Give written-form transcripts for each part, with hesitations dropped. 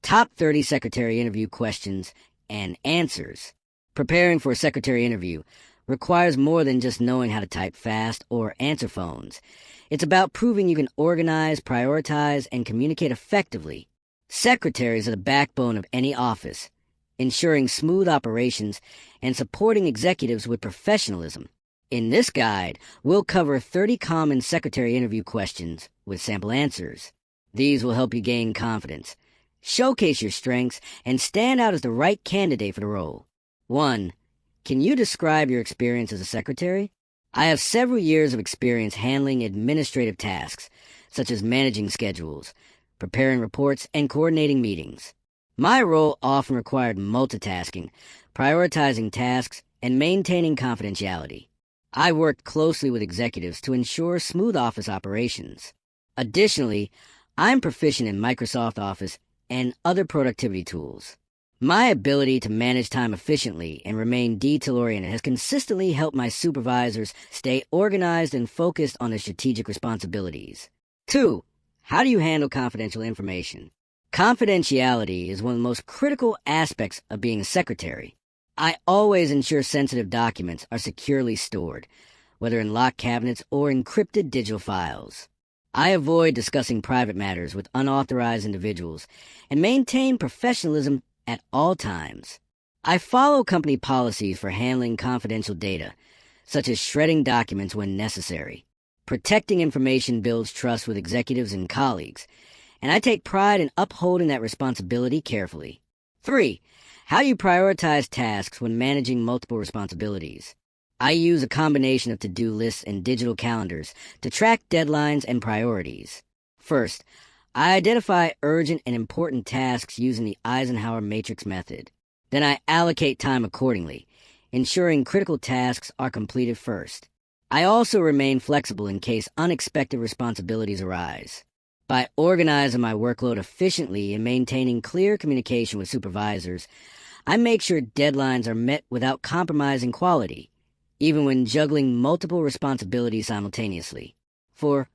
Top 30 secretary interview questions and answers. Preparing for a secretary interview requires more than just knowing how to type fast or answer phones. It's about proving you can organize, prioritize, and communicate effectively. Secretaries are the backbone of any office, ensuring smooth operations and supporting executives with professionalism. In this guide, we'll cover 30 common secretary interview questions with sample answers. These will help you gain confidence, showcase your strengths, and stand out as the right candidate for the role. 1. Can you describe your experience as a secretary? I have several years of experience handling administrative tasks, such as managing schedules, preparing reports, and coordinating meetings. My role often required multitasking, prioritizing tasks, and maintaining confidentiality. I worked closely with executives to ensure smooth office operations. Additionally, I'm proficient in Microsoft Office and other productivity tools. My ability to manage time efficiently and remain detail-oriented has consistently helped my supervisors stay organized and focused on their strategic responsibilities. 2. How do you handle confidential information? Confidentiality is one of the most critical aspects of being a secretary. I always ensure sensitive documents are securely stored, whether in locked cabinets or encrypted digital files. I avoid discussing private matters with unauthorized individuals and maintain professionalism at all times. I follow company policies for handling confidential data, such as shredding documents when necessary. Protecting information builds trust with executives and colleagues, and I take pride in upholding that responsibility carefully. 3. How you prioritize tasks when managing multiple responsibilities. I use a combination of to-do lists and digital calendars to track deadlines and priorities. First, I identify urgent and important tasks using the Eisenhower matrix method. Then I allocate time accordingly, ensuring critical tasks are completed first. I also remain flexible in case unexpected responsibilities arise. By organizing my workload efficiently and maintaining clear communication with supervisors, I make sure deadlines are met without compromising quality, even when juggling multiple responsibilities simultaneously. 4.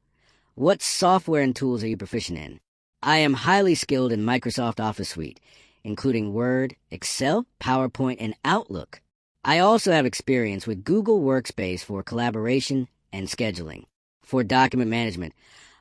What software and tools are you proficient in? I am highly skilled in Microsoft Office Suite, including Word, Excel, PowerPoint, and Outlook. I also have experience with Google Workspace for collaboration and scheduling. For document management,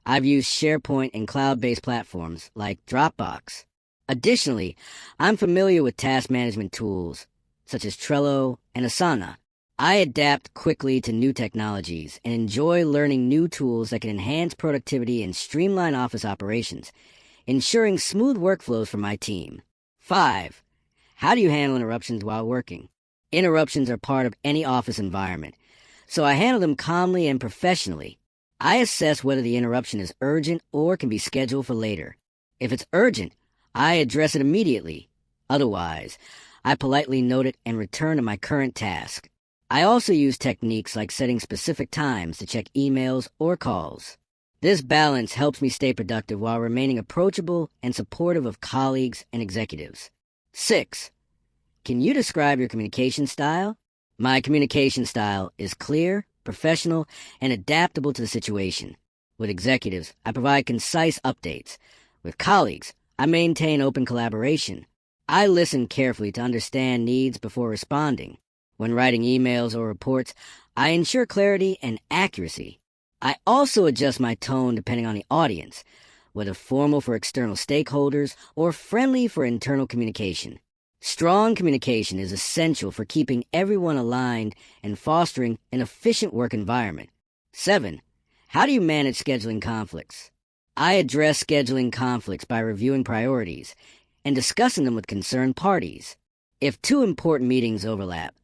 I've used SharePoint and cloud-based platforms like Dropbox. Additionally, I'm familiar with task management tools such as Trello and Asana. I adapt quickly to new technologies and enjoy learning new tools that can enhance productivity and streamline office operations, ensuring smooth workflows for my team. 5. How do you handle interruptions while working? Interruptions are part of any office environment, so I handle them calmly and professionally. I assess whether the interruption is urgent or can be scheduled for later. If it's urgent, I address it immediately. Otherwise, I politely note it and return to my current task. I also use techniques like setting specific times to check emails or calls. This balance helps me stay productive while remaining approachable and supportive of colleagues and executives. 6. Can you describe your communication style? My communication style is clear, professional, and adaptable to the situation. With executives, I provide concise updates. With colleagues, I maintain open collaboration. I listen carefully to understand needs before responding. When writing emails or reports, I ensure clarity and accuracy. I also adjust my tone depending on the audience, whether formal for external stakeholders or friendly for internal communication. Strong communication is essential for keeping everyone aligned and fostering an efficient work environment. 7. How do you manage scheduling conflicts? I address scheduling conflicts by reviewing priorities and discussing them with concerned parties. If two important meetings overlap,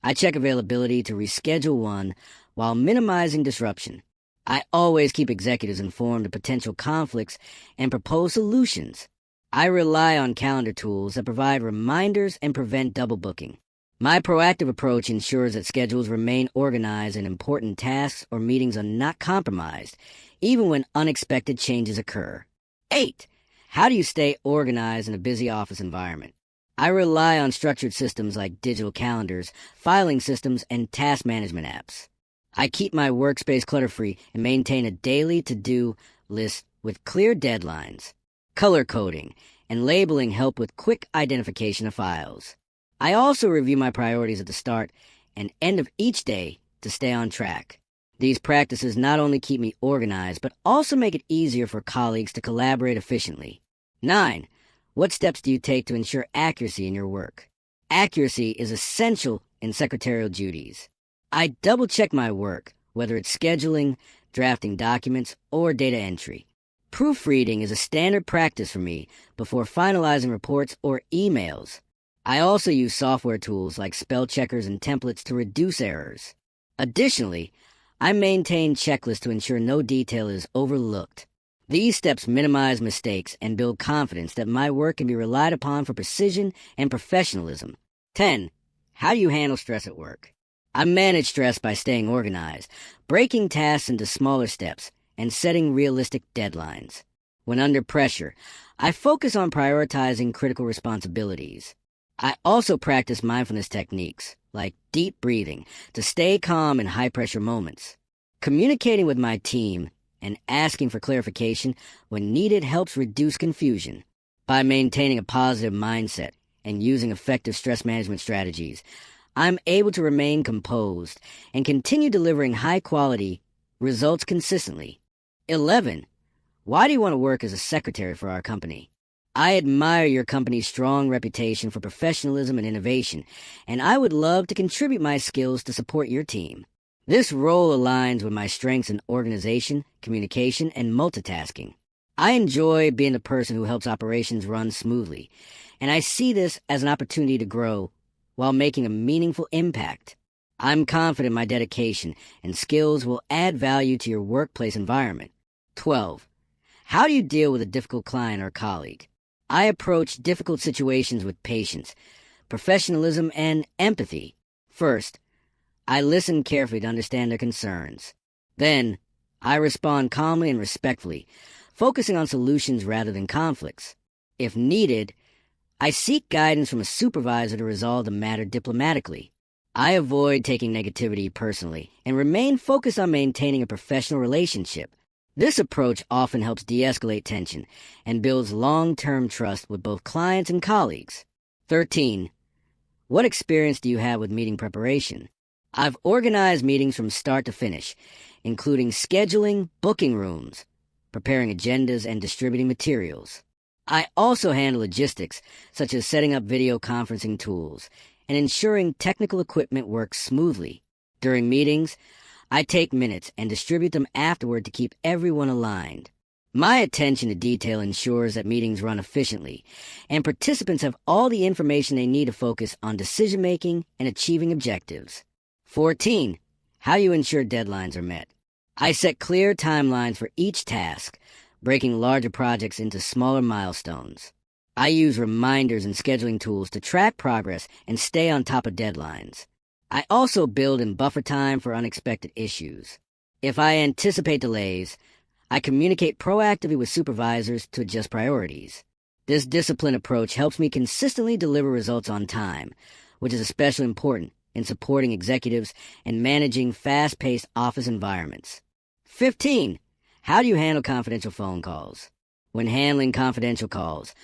I check availability to reschedule one while minimizing disruption. I always keep executives informed of potential conflicts and propose solutions. I rely on calendar tools that provide reminders and prevent double booking. My proactive approach ensures that schedules remain organized and important tasks or meetings are not compromised, even when unexpected changes occur. 8. How do you stay organized in a busy office environment? I rely on structured systems like digital calendars, filing systems, and task management apps. I keep my workspace clutter-free and maintain a daily to-do list with clear deadlines. Color coding and labeling help with quick identification of files. I also review my priorities at the start and end of each day to stay on track. These practices not only keep me organized, but also make it easier for colleagues to collaborate efficiently. 9. What steps do you take to ensure accuracy in your work? Accuracy is essential in secretarial duties. I double-check my work, whether it's scheduling, drafting documents, or data entry. Proofreading is a standard practice for me before finalizing reports or emails. I also use software tools like spell checkers and templates to reduce errors. Additionally, I maintain checklists to ensure no detail is overlooked. These steps minimize mistakes and build confidence that my work can be relied upon for precision and professionalism. 10. How do you handle stress at work? I manage stress by staying organized, breaking tasks into smaller steps, and setting realistic deadlines. When under pressure, I focus on prioritizing critical responsibilities. I also practice mindfulness techniques, like deep breathing, to stay calm in high-pressure moments. Communicating with my team and asking for clarification when needed helps reduce confusion. By maintaining a positive mindset and using effective stress management strategies, I'm able to remain composed and continue delivering high-quality results consistently. 11. Why do you want to work as a secretary for our company? I admire your company's strong reputation for professionalism and innovation, and I would love to contribute my skills to support your team. This role aligns with my strengths in organization, communication, and multitasking. I enjoy being the person who helps operations run smoothly, and I see this as an opportunity to grow while making a meaningful impact. I'm confident my dedication and skills will add value to your workplace environment. 12. How do you deal with a difficult client or colleague? I approach difficult situations with patience, professionalism, and empathy. First, I listen carefully to understand their concerns. Then, I respond calmly and respectfully, focusing on solutions rather than conflicts. If needed, I seek guidance from a supervisor to resolve the matter diplomatically. I avoid taking negativity personally and remain focused on maintaining a professional relationship. This approach often helps de-escalate tension and builds long-term trust with both clients and colleagues. 13. What experience do you have with meeting preparation? I've organized meetings from start to finish, including scheduling, booking rooms, preparing agendas, and distributing materials. I also handle logistics, such as setting up video conferencing tools and ensuring technical equipment works smoothly. During meetings, I take minutes and distribute them afterward to keep everyone aligned. My attention to detail ensures that meetings run efficiently, and participants have all the information they need to focus on decision-making and achieving objectives. 14. How do you ensure deadlines are met? I set clear timelines for each task, breaking larger projects into smaller milestones. I use reminders and scheduling tools to track progress and stay on top of deadlines. I also build in buffer time for unexpected issues. If I anticipate delays, I communicate proactively with supervisors to adjust priorities. This disciplined approach helps me consistently deliver results on time, which is especially important in supporting executives and managing fast-paced office environments. 15. How do you handle confidential phone calls? When handling confidential calls,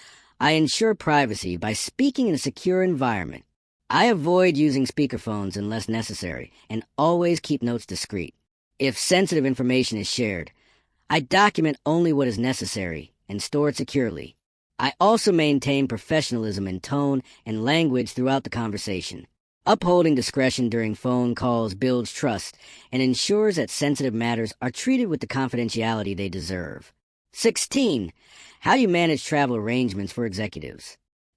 I ensure privacy by speaking in a secure environment. I avoid using speakerphones unless necessary and always keep notes discreet. If sensitive information is shared, I document only what is necessary and store it securely. I also maintain professionalism in tone and language throughout the conversation. Upholding discretion during phone calls builds trust and ensures that sensitive matters are treated with the confidentiality they deserve. 16. How do you manage travel arrangements for executives?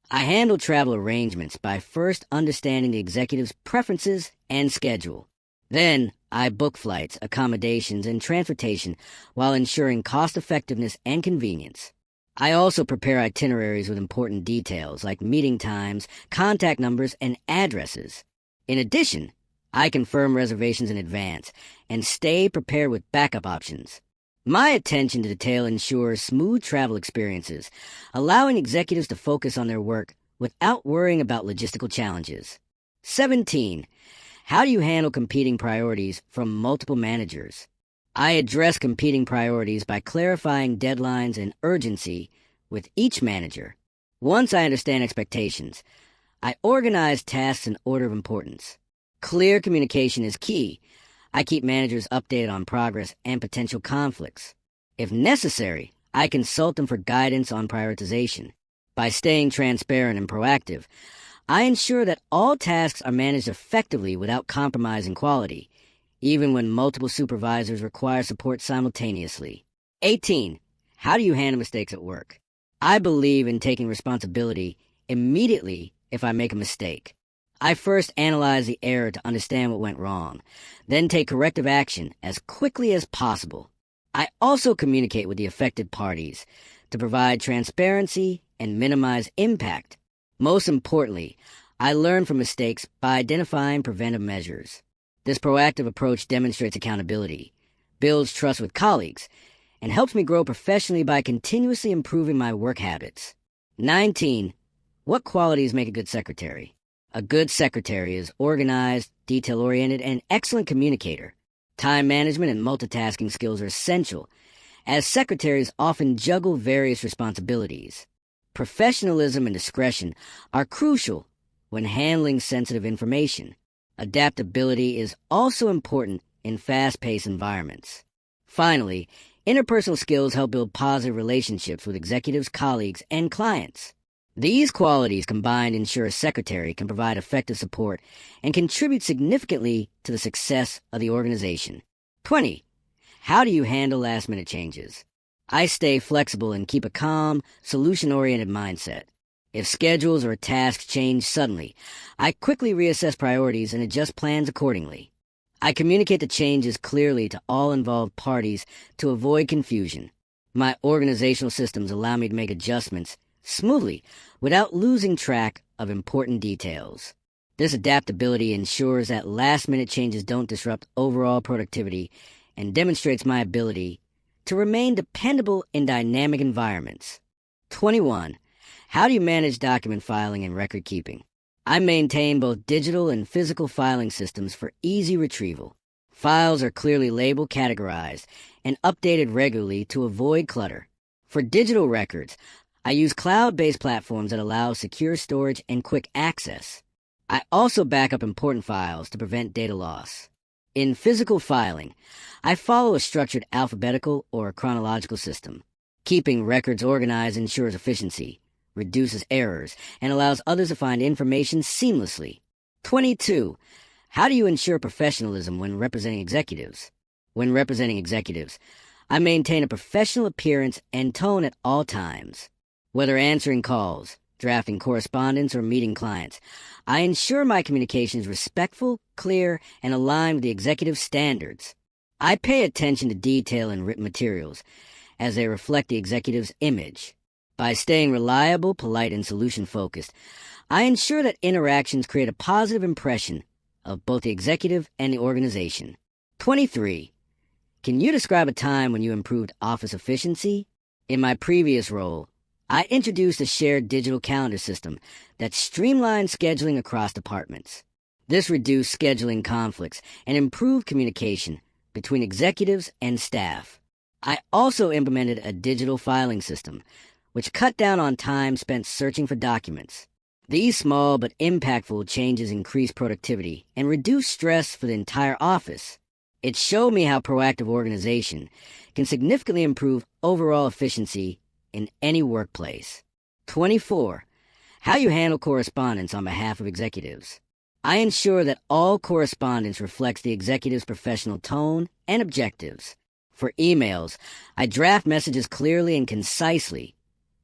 I handle travel arrangements by first understanding the executive's preferences and schedule. Then, I book flights, accommodations, and transportation while ensuring cost-effectiveness and convenience. I also prepare itineraries with important details like meeting times, contact numbers, and addresses. In addition, I confirm reservations in advance and stay prepared with backup options. My attention to detail ensures smooth travel experiences, allowing executives to focus on their work without worrying about logistical challenges. 17. How do you handle competing priorities from multiple managers? I address competing priorities by clarifying deadlines and urgency with each manager. Once I understand expectations, I organize tasks in order of importance. Clear communication is key. I keep managers updated on progress and potential conflicts. If necessary, I consult them for guidance on prioritization. By staying transparent and proactive, I ensure that all tasks are managed effectively without compromising quality, even when multiple supervisors require support simultaneously. 18. How do you handle mistakes at work? I believe in taking responsibility immediately if I make a mistake. I first analyze the error to understand what went wrong, then take corrective action as quickly as possible. I also communicate with the affected parties to provide transparency and minimize impact. Most importantly, I learn from mistakes by identifying preventive measures. This proactive approach demonstrates accountability, builds trust with colleagues, and helps me grow professionally by continuously improving my work habits. 19. What qualities make a good secretary? A good secretary is organized, detail-oriented, and excellent communicator. Time management and multitasking skills are essential, as secretaries often juggle various responsibilities. Professionalism and discretion are crucial when handling sensitive information. Adaptability is also important in fast-paced environments. Finally, interpersonal skills help build positive relationships with executives, colleagues, and clients. These qualities combined ensure a secretary can provide effective support and contribute significantly to the success of the organization. 20. How do you handle last-minute changes? I stay flexible and keep a calm, solution-oriented mindset. If schedules or tasks change suddenly, I quickly reassess priorities and adjust plans accordingly. I communicate the changes clearly to all involved parties to avoid confusion. My organizational systems allow me to make adjustments smoothly without losing track of important details. This adaptability ensures that last-minute changes don't disrupt overall productivity and demonstrates my ability to remain dependable in dynamic environments. 21. How do you manage document filing and record keeping? I maintain both digital and physical filing systems for easy retrieval. Files are clearly labeled, categorized, and updated regularly to avoid clutter. For digital records, I use cloud-based platforms that allow secure storage and quick access. I also back up important files to prevent data loss. In physical filing, I follow a structured alphabetical or chronological system. Keeping records organized ensures efficiency, reduces errors, and allows others to find information seamlessly. 22. How do you ensure professionalism when representing executives? When representing executives, I maintain a professional appearance and tone at all times. Whether answering calls, drafting correspondence, or meeting clients, I ensure my communication is respectful, clear, and aligned with the executive standards. I pay attention to detail in written materials, as they reflect the executive's image. By staying reliable, polite, and solution-focused, I ensure that interactions create a positive impression of both the executive and the organization. 23. Can you describe a time when you improved office efficiency? In my previous role, I introduced a shared digital calendar system that streamlined scheduling across departments. This reduced scheduling conflicts and improved communication between executives and staff. I also implemented a digital filing system, which cut down on time spent searching for documents. These small but impactful changes increased productivity and reduced stress for the entire office. It showed me how proactive organization can significantly improve overall efficiency in any workplace. 24. How you handle correspondence on behalf of executives. I ensure that all correspondence reflects the executive's professional tone and objectives. For emails, I draft messages clearly and concisely,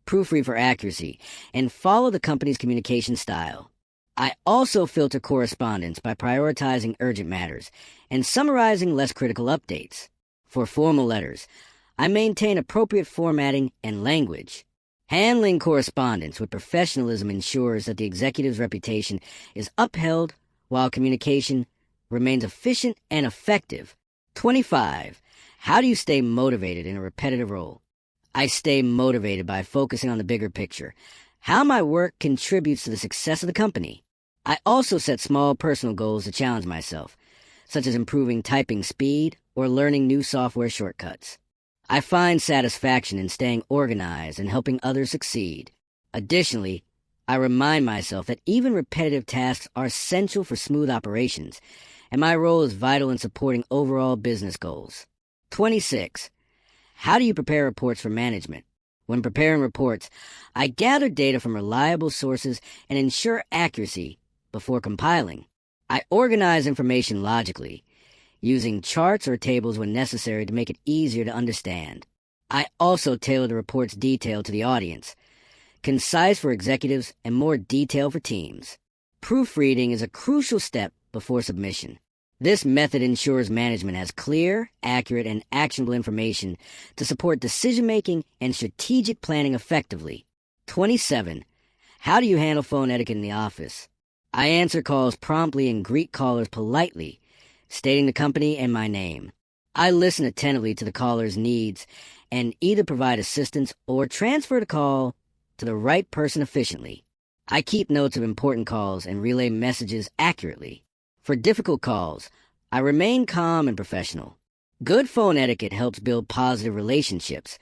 proofread for accuracy, and follow the company's communication style. I also filter correspondence by prioritizing urgent matters and summarizing less critical updates. For formal letters, I maintain appropriate formatting and language. Handling correspondence with professionalism ensures that the executive's reputation is upheld while communication remains efficient and effective. 25. How do you stay motivated in a repetitive role? I stay motivated by focusing on the bigger picture, how my work contributes to the success of the company. I also set small personal goals to challenge myself, such as improving typing speed or learning new software shortcuts. I find satisfaction in staying organized and helping others succeed. Additionally, I remind myself that even repetitive tasks are essential for smooth operations, and my role is vital in supporting overall business goals. 26. How do you prepare reports for management? When preparing reports, I gather data from reliable sources and ensure accuracy before compiling. I organize information logically, using charts or tables when necessary to make it easier to understand. I also tailor the report's detail to the audience, concise for executives and more detailed for teams. Proofreading is a crucial step before submission. This method ensures management has clear, accurate, and actionable information to support decision-making and strategic planning effectively. 27. How do you handle phone etiquette in the office? I answer calls promptly and greet callers politely, stating the company and my name. I listen attentively to the caller's needs and either provide assistance or transfer the call to the right person efficiently. I keep notes of important calls and relay messages accurately. For difficult calls, I remain calm and professional. Good phone etiquette helps build positive relationships,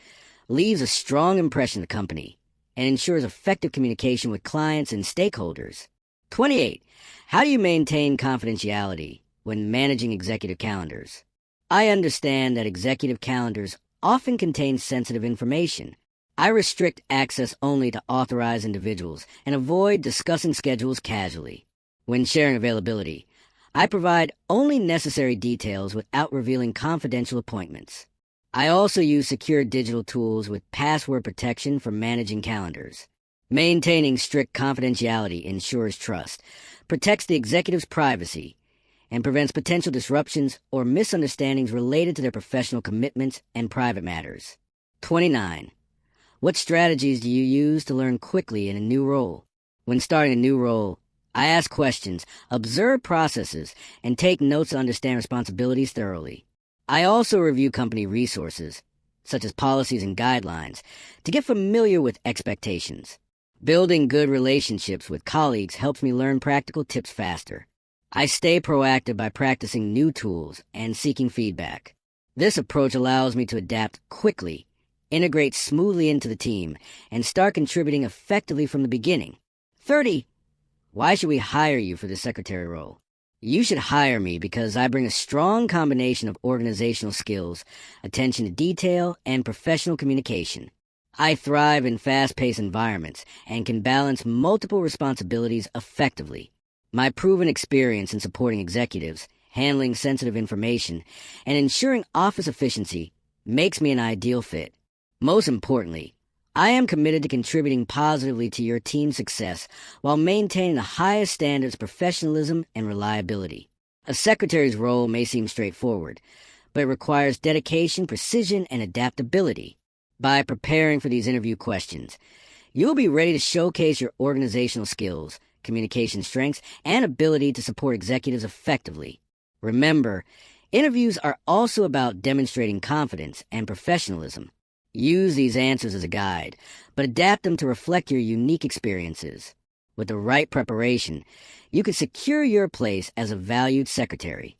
leaves a strong impression of the company, and ensures effective communication with clients and stakeholders. 28. How do you maintain confidentiality when managing executive calendars? I understand that executive calendars often contain sensitive information. I restrict access only to authorized individuals and avoid discussing schedules casually. When sharing availability, I provide only necessary details without revealing confidential appointments. I also use secure digital tools with password protection for managing calendars. Maintaining strict confidentiality ensures trust, protects the executive's privacy, and prevents potential disruptions or misunderstandings related to their professional commitments and private matters. 29. What strategies do you use to learn quickly in a new role? When starting a new role, I ask questions, observe processes, and take notes to understand responsibilities thoroughly. I also review company resources, such as policies and guidelines, to get familiar with expectations. Building good relationships with colleagues helps me learn practical tips faster. I stay proactive by practicing new tools and seeking feedback. This approach allows me to adapt quickly, integrate smoothly into the team, and start contributing effectively from the beginning. 30. Why should we hire you for the secretary role? You should hire me because I bring a strong combination of organizational skills, attention to detail, and professional communication. I thrive in fast-paced environments and can balance multiple responsibilities effectively. My proven experience in supporting executives, handling sensitive information, and ensuring office efficiency makes me an ideal fit. Most importantly, I am committed to contributing positively to your team's success while maintaining the highest standards of professionalism and reliability. A secretary's role may seem straightforward, but it requires dedication, precision, and adaptability. By preparing for these interview questions, you'll be ready to showcase your organizational skills, communication strengths, and ability to support executives effectively. Remember, interviews are also about demonstrating confidence and professionalism. Use these answers as a guide, but adapt them to reflect your unique experiences. With the right preparation, you can secure your place as a valued secretary.